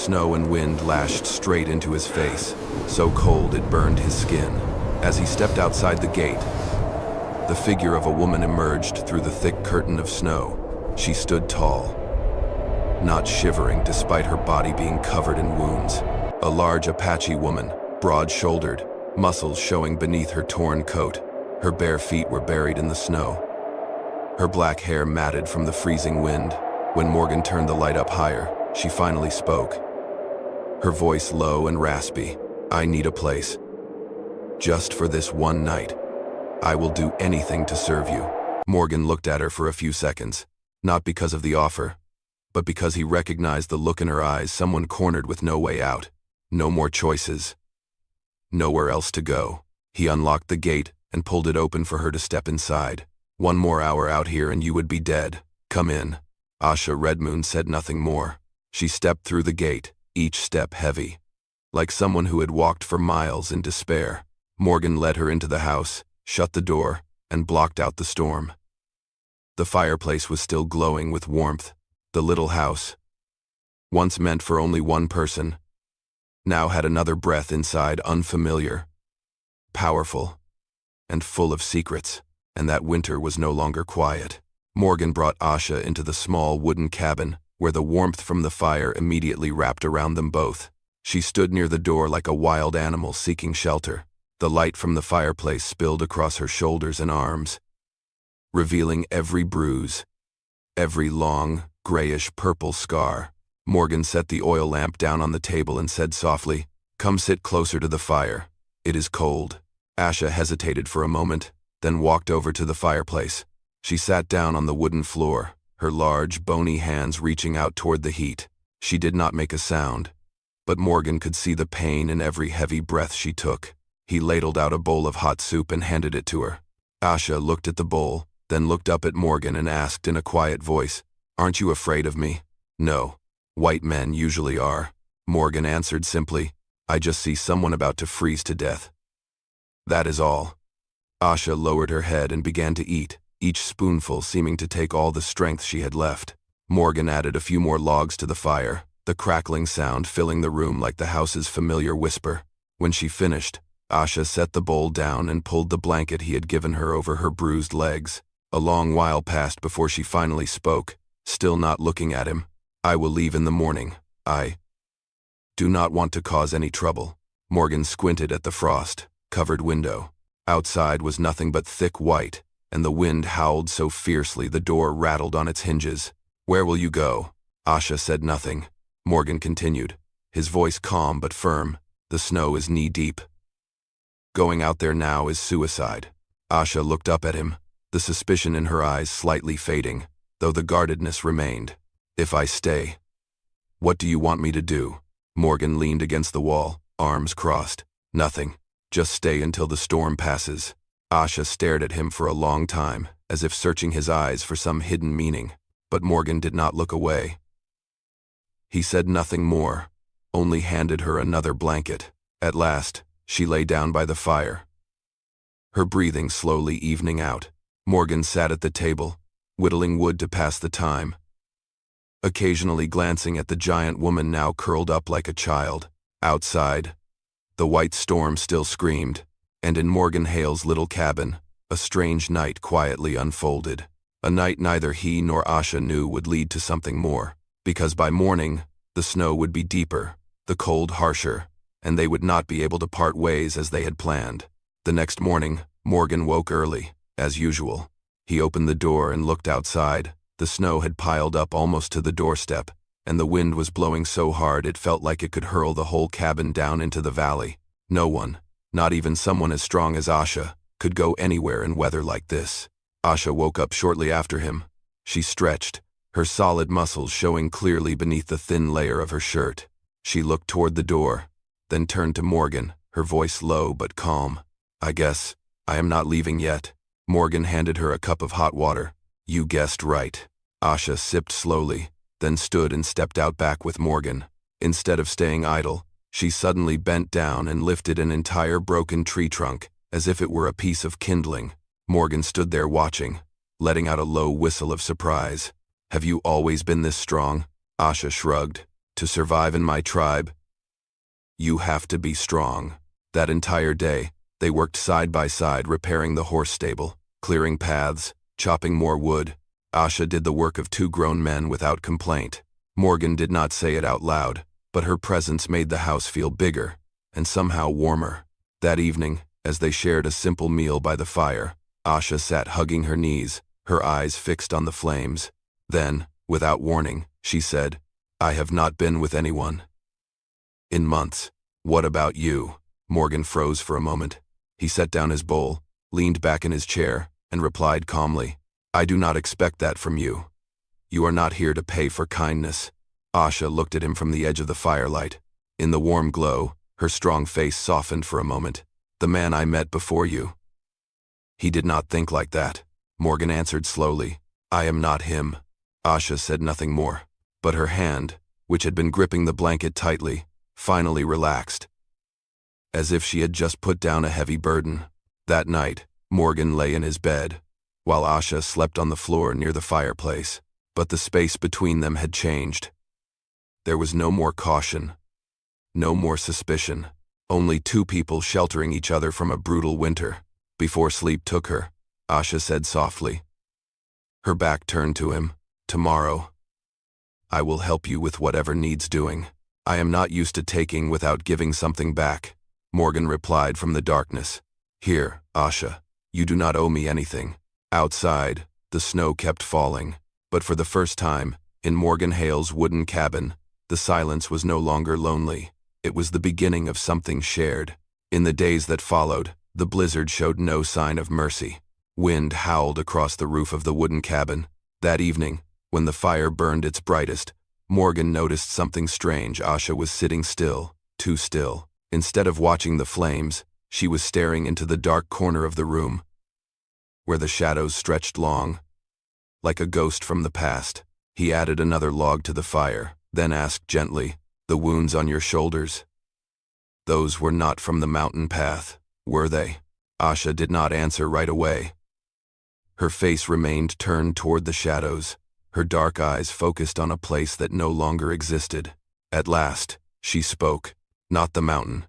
Snow and wind lashed straight into his face, so cold it burned his skin. As he stepped outside the gate, the figure of a woman emerged through the thick curtain of snow. She stood tall, not shivering despite her body being covered in wounds. A large Apache woman, broad-shouldered, muscles showing beneath her torn coat. Her bare feet were buried in the snow, her black hair matted from the freezing wind. When Morgan turned the light up higher, she finally spoke. Her voice low and raspy. "I need a place. Just for this one night. I will do anything to serve you." Morgan looked at her for a few seconds, not because of the offer, but because he recognized the look in her eyes, someone cornered with no way out, no more choices, nowhere else to go. He unlocked the gate and pulled it open for her to step inside. "One more hour out here and you would be dead. Come in." Asha Redmoon said nothing more. She stepped through the gate, each step heavy, like someone who had walked for miles in despair. Morgan led her into the house, shut the door, and blocked out the storm. The fireplace was still glowing with warmth. The little house, once meant for only one person, now had another breath inside, unfamiliar, powerful, and full of secrets. And that winter was no longer quiet. Morgan brought Asha into the small wooden cabin, where the warmth from the fire immediately wrapped around them both. She stood near the door like a wild animal seeking shelter. The light from the fireplace spilled across her shoulders and arms, revealing every bruise, every long, grayish-purple scar. Morgan set the oil lamp down on the table and said softly, "Come sit closer to the fire. It is cold." Asha hesitated for a moment, then walked over to the fireplace. She sat down on the wooden floor, her large, bony hands reaching out toward the heat. She did not make a sound, but Morgan could see the pain in every heavy breath she took. He ladled out a bowl of hot soup and handed it to her. Asha looked at the bowl, then looked up at Morgan and asked in a quiet voice, "Aren't you afraid of me?" "No. White men usually are," Morgan answered simply. "I just see someone about to freeze to death. That is all." Asha lowered her head and began to eat, each spoonful seeming to take all the strength she had left. Morgan added a few more logs to the fire, the crackling sound filling the room like the house's familiar whisper. When she finished, Asha set the bowl down and pulled the blanket he had given her over her bruised legs. A long while passed before she finally spoke, still not looking at him. "I will leave in the morning. I do not want to cause any trouble." Morgan squinted at the frost-covered window. Outside was nothing but thick white, and the wind howled so fiercely the door rattled on its hinges. "Where will you go?" Asha said nothing. Morgan continued, his voice calm but firm. "The snow is knee-deep. Going out there now is suicide." Asha looked up at him, the suspicion in her eyes slightly fading, though the guardedness remained. "If I stay, what do you want me to do?" Morgan leaned against the wall, arms crossed. "Nothing. Just stay until the storm passes." Asha stared at him for a long time, as if searching his eyes for some hidden meaning, but Morgan did not look away. He said nothing more, only handed her another blanket. At last, she lay down by the fire, her breathing slowly evening out. Morgan sat at the table, whittling wood to pass the time, occasionally glancing at the giant woman now curled up like a child. Outside, the white storm still screamed, and in Morgan Hale's little cabin, a strange night quietly unfolded. A night neither he nor Asha knew would lead to something more, because by morning, the snow would be deeper, the cold harsher, and they would not be able to part ways as they had planned. The next morning, Morgan woke early, as usual. He opened the door and looked outside. The snow had piled up almost to the doorstep, and the wind was blowing so hard it felt like it could hurl the whole cabin down into the valley. No one, not even someone as strong as Asha, could go anywhere in weather like this. Asha woke up shortly after him. She stretched, her solid muscles showing clearly beneath the thin layer of her shirt. She looked toward the door, then turned to Morgan, her voice low but calm. "I guess I am not leaving yet." Morgan handed her a cup of hot water. "You guessed right." Asha sipped slowly, then stood and stepped out back with Morgan. Instead of staying idle, she suddenly bent down and lifted an entire broken tree trunk, as if it were a piece of kindling. Morgan stood there watching, letting out a low whistle of surprise. "Have you always been this strong?" Asha shrugged. To survive in my tribe, you have to be strong. That entire day, they worked side by side repairing the horse stable, clearing paths, chopping more wood. Asha did the work of two grown men without complaint. Morgan did not say it out loud, but her presence made the house feel bigger and somehow warmer. That evening, as they shared a simple meal by the fire, Asha sat hugging her knees, her eyes fixed on the flames. Then, without warning, she said, "I have not been with anyone in months. What about you?" Morgan froze for a moment. He set down his bowl, leaned back in his chair, and replied calmly, "I do not expect that from you. You are not here to pay for kindness." Asha looked at him from the edge of the firelight. In the warm glow, her strong face softened for a moment. "The man I met before you. He did not think like that." Morgan answered slowly, "I am not him." Asha said nothing more, but her hand, which had been gripping the blanket tightly, finally relaxed, as if she had just put down a heavy burden. That night, Morgan lay in his bed, while Asha slept on the floor near the fireplace. But the space between them had changed. There was no more caution, no more suspicion, only two people sheltering each other from a brutal winter. Before sleep took her, Asha said softly, her back turned to him, "Tomorrow, I will help you with whatever needs doing. I am not used to taking without giving something back." Morgan replied from the darkness, "Here, Asha, you do not owe me anything." Outside, the snow kept falling, but for the first time, in Morgan Hale's wooden cabin, the silence was no longer lonely. It was the beginning of something shared. In the days that followed, the blizzard showed no sign of mercy. Wind howled across the roof of the wooden cabin. That evening, when the fire burned its brightest, Morgan noticed something strange. Asha was sitting still, too still. Instead of watching the flames, she was staring into the dark corner of the room, where the shadows stretched long, like a ghost from the past. He added another log to the fire, then asked gently, "The wounds on your shoulders? Those were not from the mountain path, were they?" Asha did not answer right away. Her face remained turned toward the shadows, her dark eyes focused on a place that no longer existed. At last, she spoke, "Not the mountain.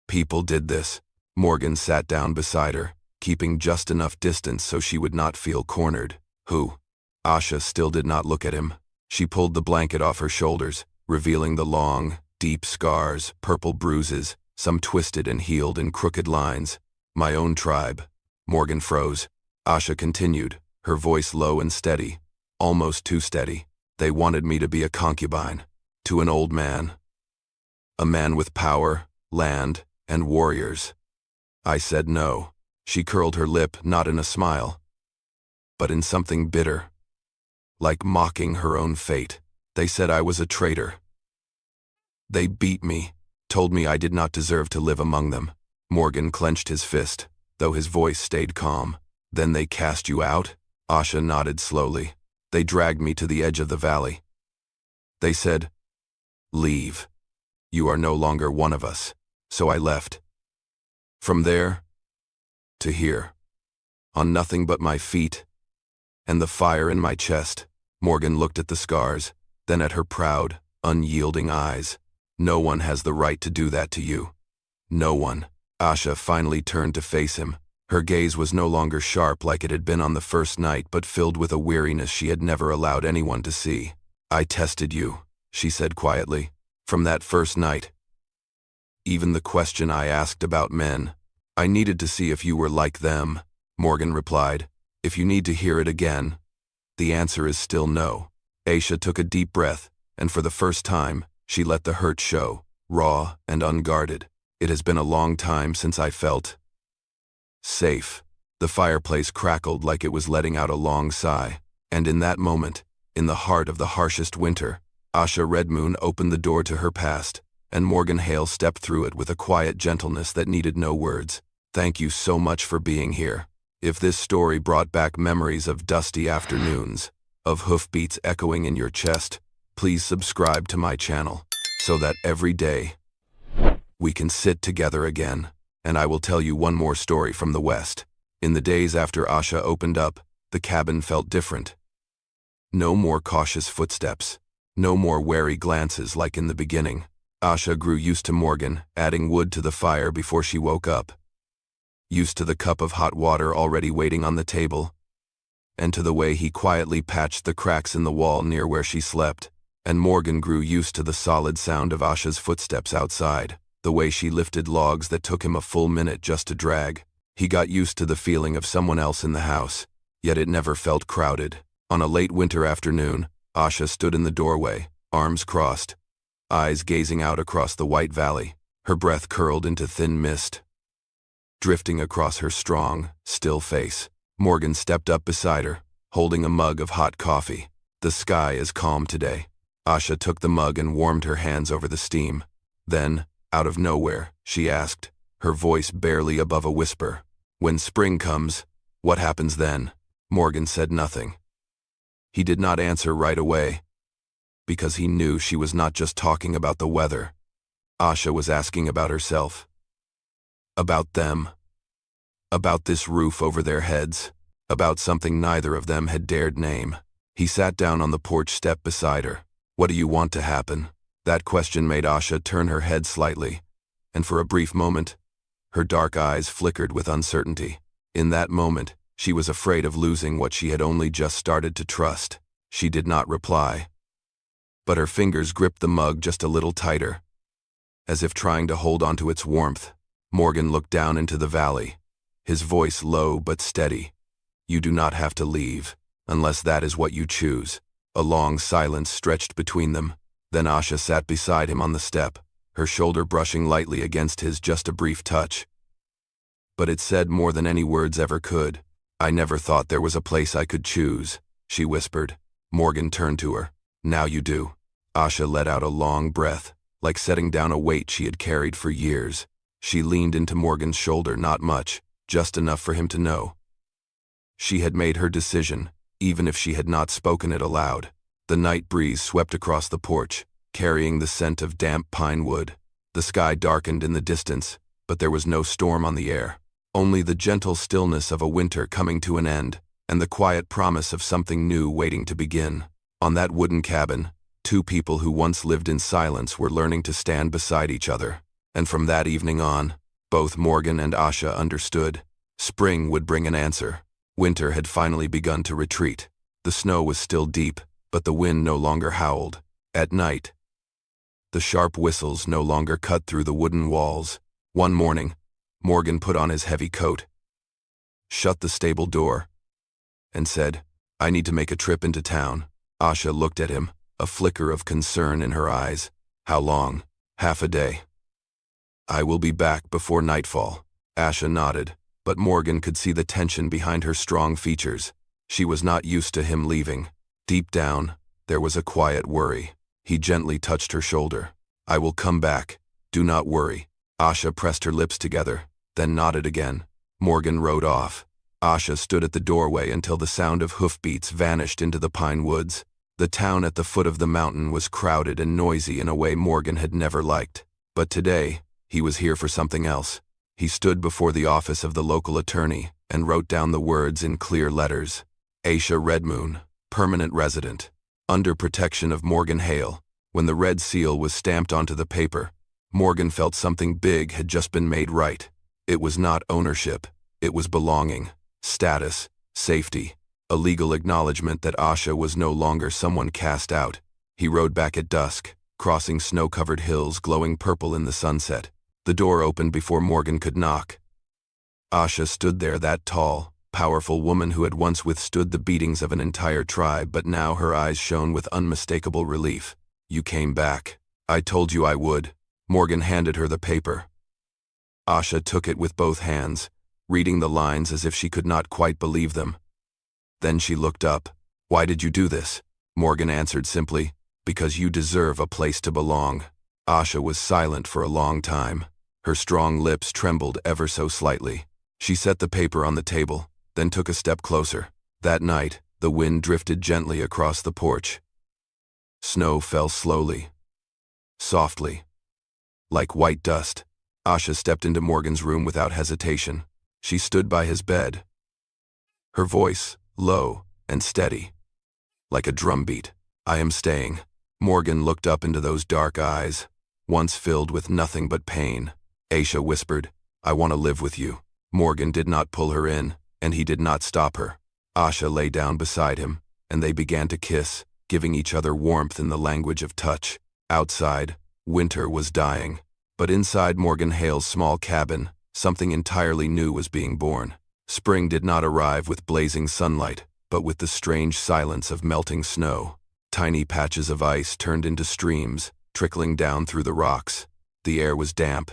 People did this." Morgan sat down beside her, keeping just enough distance so she would not feel cornered. "Who?" Asha still did not look at him. She pulled the blanket off her shoulders, revealing the long, deep scars, purple bruises, some twisted and healed in crooked lines. "My own tribe." Morgan froze. Asha continued, her voice low and steady, almost too steady. "They wanted me to be a concubine, to an old man. A man with power, land, and warriors. I said no." She curled her lip, not in a smile, but in something bitter, like mocking her own fate. "They said I was a traitor. They beat me, told me I did not deserve to live among them." Morgan clenched his fist, though his voice stayed calm. "Then they cast you out?" Asha nodded slowly. "They dragged me to the edge of the valley. They said, 'Leave. You are no longer one of us.' So I left. From there to here, on nothing but my feet and the fire in my chest." Morgan looked at the scars, then at her proud, unyielding eyes. "No one has the right to do that to you. No one." Asha finally turned to face him. Her gaze was no longer sharp like it had been on the first night, but filled with a weariness she had never allowed anyone to see. "I tested you," she said quietly, "from that first night. Even the question I asked about men. I needed to see if you were like them." Morgan replied, "If you need to hear it again, the answer is still no." Asha took a deep breath, and for the first time, she let the hurt show, raw and unguarded. "It has been a long time since I felt safe." The fireplace crackled like it was letting out a long sigh, and in that moment, in the heart of the harshest winter, Asha Redmoon opened the door to her past, and Morgan Hale stepped through it with a quiet gentleness that needed no words. "Thank you so much for being here." If this story brought back memories of dusty afternoons, of hoofbeats echoing in your chest, please subscribe to my channel, so that every day we can sit together again, and I will tell you one more story from the West. In the days after Asha opened up, the cabin felt different. No more cautious footsteps. No more wary glances like in the beginning. Asha grew used to Morgan, adding wood to the fire before she woke up. Used to the cup of hot water already waiting on the table, and to the way he quietly patched the cracks in the wall near where she slept. And Morgan grew used to the solid sound of Asha's footsteps outside, the way she lifted logs that took him a full minute just to drag. He got used to the feeling of someone else in the house, yet it never felt crowded. On a late winter afternoon, Asha stood in the doorway, arms crossed, eyes gazing out across the white valley. Her breath curled into thin mist, drifting across her strong, still face. Morgan stepped up beside her, holding a mug of hot coffee. The sky is calm today. Asha took the mug and warmed her hands over the steam. Then, out of nowhere, she asked, her voice barely above a whisper, "When spring comes, what happens then?" Morgan said nothing. He did not answer right away, because he knew she was not just talking about the weather. Asha was asking about herself. About them. About this roof over their heads. About something neither of them had dared name. He sat down on the porch step beside her. "What do you want to happen?" That question made Asha turn her head slightly, and for a brief moment, her dark eyes flickered with uncertainty. In that moment, she was afraid of losing what she had only just started to trust. She did not reply, but her fingers gripped the mug just a little tighter, as if trying to hold onto its warmth. Morgan looked down into the valley, his voice low but steady. "You do not have to leave, unless that is what you choose." A long silence stretched between them. Then Asha sat beside him on the step, her shoulder brushing lightly against his. Just a brief touch, but it said more than any words ever could. "I never thought there was a place I could choose," she whispered. Morgan turned to her. "Now you do." Asha let out a long breath, like setting down a weight she had carried for years. She leaned into Morgan's shoulder, not much, just enough for him to know. She had made her decision, even if she had not spoken it aloud. The night breeze swept across the porch, carrying the scent of damp pine wood. The sky darkened in the distance, but there was no storm on the air. Only the gentle stillness of a winter coming to an end, and the quiet promise of something new waiting to begin. On that wooden cabin, two people who once lived in silence were learning to stand beside each other. And from that evening on, both Morgan and Asha understood. Spring would bring an answer. Winter had finally begun to retreat. The snow was still deep, but the wind no longer howled. At night, the sharp whistles no longer cut through the wooden walls. One morning, Morgan put on his heavy coat, shut the stable door, and said, "I need to make a trip into town." Asha looked at him, a flicker of concern in her eyes. "How long?" "Half a day. I will be back before nightfall." Asha nodded, but Morgan could see the tension behind her strong features. She was not used to him leaving. Deep down, there was a quiet worry. He gently touched her shoulder. "I will come back. Do not worry." Asha pressed her lips together, then nodded again. Morgan rode off. Asha stood at the doorway until the sound of hoofbeats vanished into the pine woods. The town at the foot of the mountain was crowded and noisy in a way Morgan had never liked. But today, he was here for something else. He stood before the office of the local attorney and wrote down the words in clear letters. Aisha Redmoon, permanent resident, under protection of Morgan Hale. When the red seal was stamped onto the paper, Morgan felt something big had just been made right. It was not ownership, it was belonging, status, safety, a legal acknowledgement that Asha was no longer someone cast out. He rode back at dusk, crossing snow-covered hills glowing purple in the sunset. The door opened before Morgan could knock. Asha stood there, that tall, powerful woman who had once withstood the beatings of an entire tribe, but now her eyes shone with unmistakable relief. "You came back. I told you I would." Morgan handed her the paper. Asha took it with both hands, reading the lines as if she could not quite believe them. Then she looked up. "Why did you do this?" Morgan answered simply, "Because you deserve a place to belong." Asha was silent for a long time. Her strong lips trembled ever so slightly. She set the paper on the table, then took a step closer. That night, the wind drifted gently across the porch. Snow fell slowly, softly, like white dust. Asha stepped into Morgan's room without hesitation. She stood by his bed, her voice low and steady, like a drumbeat. "I am staying." Morgan looked up into those dark eyes, once filled with nothing but pain. Aisha whispered, "I want to live with you." Morgan did not pull her in, and he did not stop her. Asha lay down beside him, and they began to kiss, giving each other warmth in the language of touch. Outside, winter was dying, but inside Morgan Hale's small cabin, something entirely new was being born. Spring did not arrive with blazing sunlight, but with the strange silence of melting snow. Tiny patches of ice turned into streams, trickling down through the rocks. The air was damp,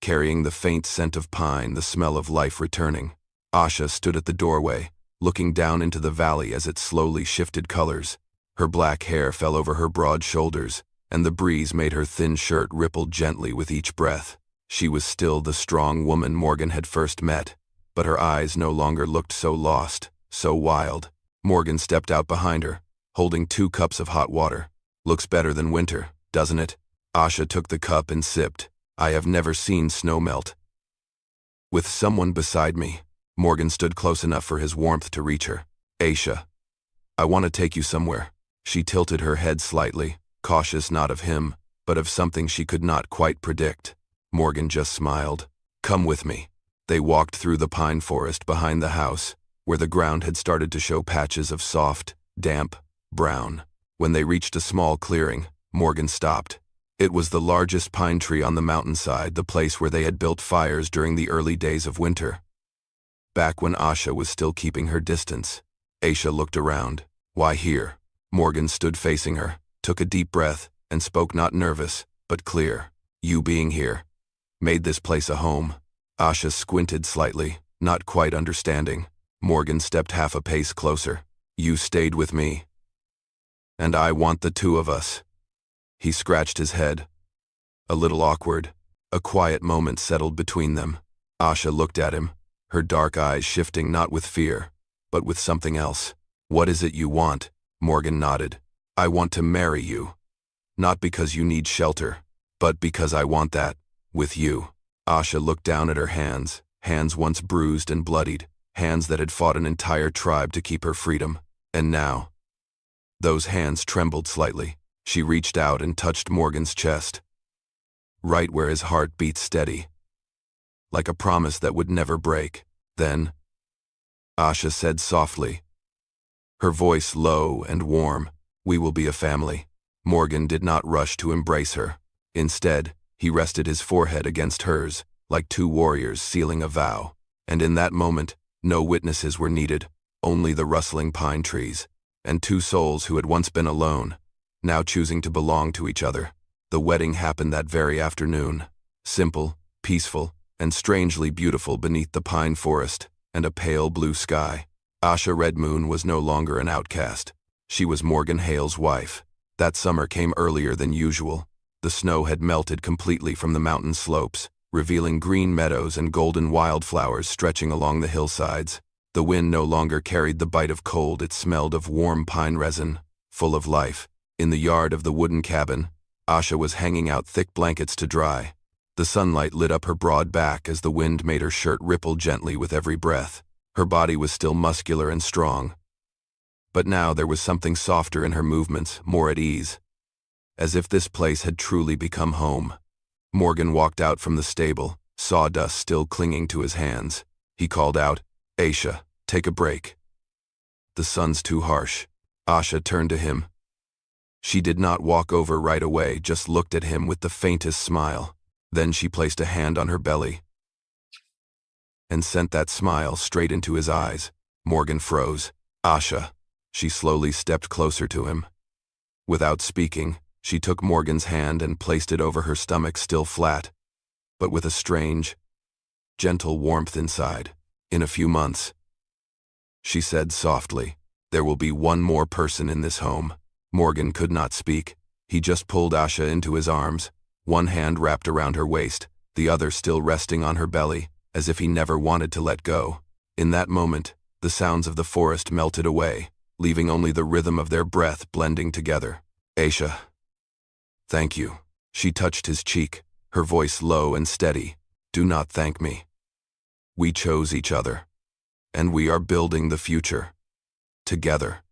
carrying the faint scent of pine, the smell of life returning. Asha stood at the doorway, looking down into the valley as it slowly shifted colors. Her black hair fell over her broad shoulders, and the breeze made her thin shirt ripple gently with each breath. She was still the strong woman Morgan had first met, but her eyes no longer looked so lost, so wild. Morgan stepped out behind her, holding 2 cups of hot water. "Looks better than winter, doesn't it?" Asha took the cup and sipped. "I have never seen snow melt." With someone beside me, Morgan stood close enough for his warmth to reach her. "Aisha, I want to take you somewhere." She tilted her head slightly, cautious not of him, but of something she could not quite predict. Morgan just smiled. "Come with me." They walked through the pine forest behind the house, where the ground had started to show patches of soft, damp brown. When they reached a small clearing, Morgan stopped. It was the largest pine tree on the mountainside, the place where they had built fires during the early days of winter, back when Asha was still keeping her distance. Aisha looked around. "Why here?" Morgan stood facing her, took a deep breath, and spoke not nervous, but clear. "You being here made this place a home." Asha squinted slightly, not quite understanding. Morgan stepped half a pace closer. "You stayed with me, and I want the 2 of us." He scratched his head. A little awkward. A quiet moment settled between them. Asha looked at him, her dark eyes shifting not with fear, but with something else. "What is it you want?" Morgan nodded. "I want to marry you. Not because you need shelter, but because I want that, with you." Asha looked down at her hands, hands once bruised and bloodied, hands that had fought an entire tribe to keep her freedom. And now, those hands trembled slightly. She reached out and touched Morgan's chest, right where his heart beat steady, like a promise that would never break. Then, Asha said softly, her voice low and warm, "We will be a family." Morgan did not rush to embrace her. Instead, he rested his forehead against hers, like 2 warriors sealing a vow. And in that moment, no witnesses were needed, only the rustling pine trees, and 2 souls who had once been alone, now choosing to belong to each other. The wedding happened that very afternoon, simple, peaceful, and strangely beautiful beneath the pine forest and a pale blue sky. Asha Red Moon was no longer an outcast. She was Morgan Hale's wife. That summer came earlier than usual. The snow had melted completely from the mountain slopes, revealing green meadows and golden wildflowers stretching along the hillsides. The wind no longer carried the bite of cold, it smelled of warm pine resin, full of life. In the yard of the wooden cabin, Asha was hanging out thick blankets to dry. The sunlight lit up her broad back as the wind made her shirt ripple gently with every breath. Her body was still muscular and strong, but now there was something softer in her movements, more at ease, as if this place had truly become home. Morgan walked out from the stable, sawdust still clinging to his hands. He called out, "Aisha, take a break. The sun's too harsh." Asha turned to him. She did not walk over right away, just looked at him with the faintest smile. Then she placed a hand on her belly and sent that smile straight into his eyes. Morgan froze. "Asha." She slowly stepped closer to him. Without speaking, she took Morgan's hand and placed it over her stomach, still flat, but with a strange, gentle warmth inside. "In a few months," she said softly, "there will be one more person in this home." Morgan could not speak. He just pulled Asha into his arms, one hand wrapped around her waist, the other still resting on her belly, as if he never wanted to let go. In that moment, the sounds of the forest melted away, leaving only the rhythm of their breath blending together. "Aisha, thank you." She touched his cheek, her voice low and steady. "Do not thank me. We chose each other, and we are building the future together."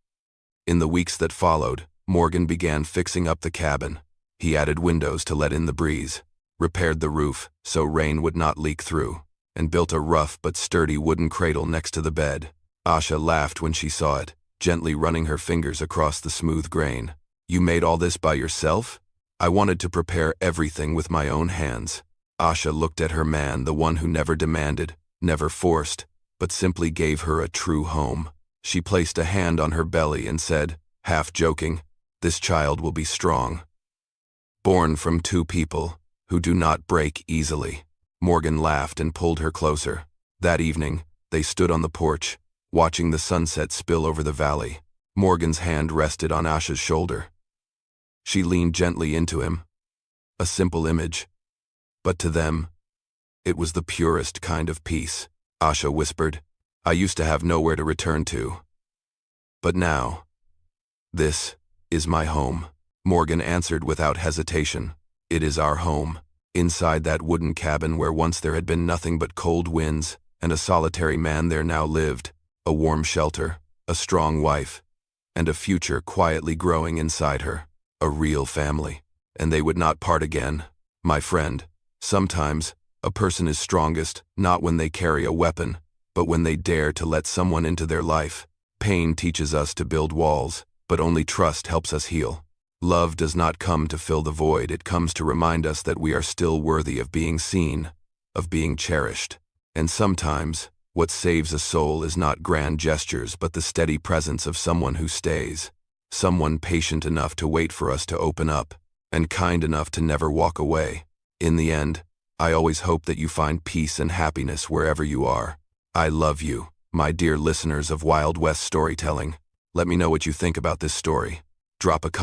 In the weeks that followed, Morgan began fixing up the cabin. He added windows to let in the breeze, repaired the roof so rain would not leak through, and built a rough but sturdy wooden cradle next to the bed. Asha laughed when she saw it, gently running her fingers across the smooth grain. "You made all this by yourself?" "I wanted to prepare everything with my own hands." Asha looked at her man, the one who never demanded, never forced, but simply gave her a true home. She placed a hand on her belly and said, half joking, "This child will be strong. Born from two people who do not break easily." Morgan laughed and pulled her closer. That evening, they stood on the porch, watching the sunset spill over the valley. Morgan's hand rested on Asha's shoulder. She leaned gently into him. A simple image. But to them, it was the purest kind of peace. Asha whispered, "I used to have nowhere to return to. But now, this is my home." Morgan answered without hesitation, "It is our home." Inside that wooden cabin where once there had been nothing but cold winds and a solitary man, there now lived a warm shelter, a strong wife, and a future quietly growing inside her. A real family. And they would not part again. My friend, sometimes a person is strongest not when they carry a weapon, but when they dare to let someone into their life. Pain teaches us to build walls, but only trust helps us heal. Love does not come to fill the void, it comes to remind us that we are still worthy of being seen, of being cherished. And sometimes, what saves a soul is not grand gestures but the steady presence of someone who stays. Someone patient enough to wait for us to open up, and kind enough to never walk away. In the end, I always hope that you find peace and happiness wherever you are. I love you, my dear listeners of Wild West Storytelling. Let me know what you think about this story. Drop a comment.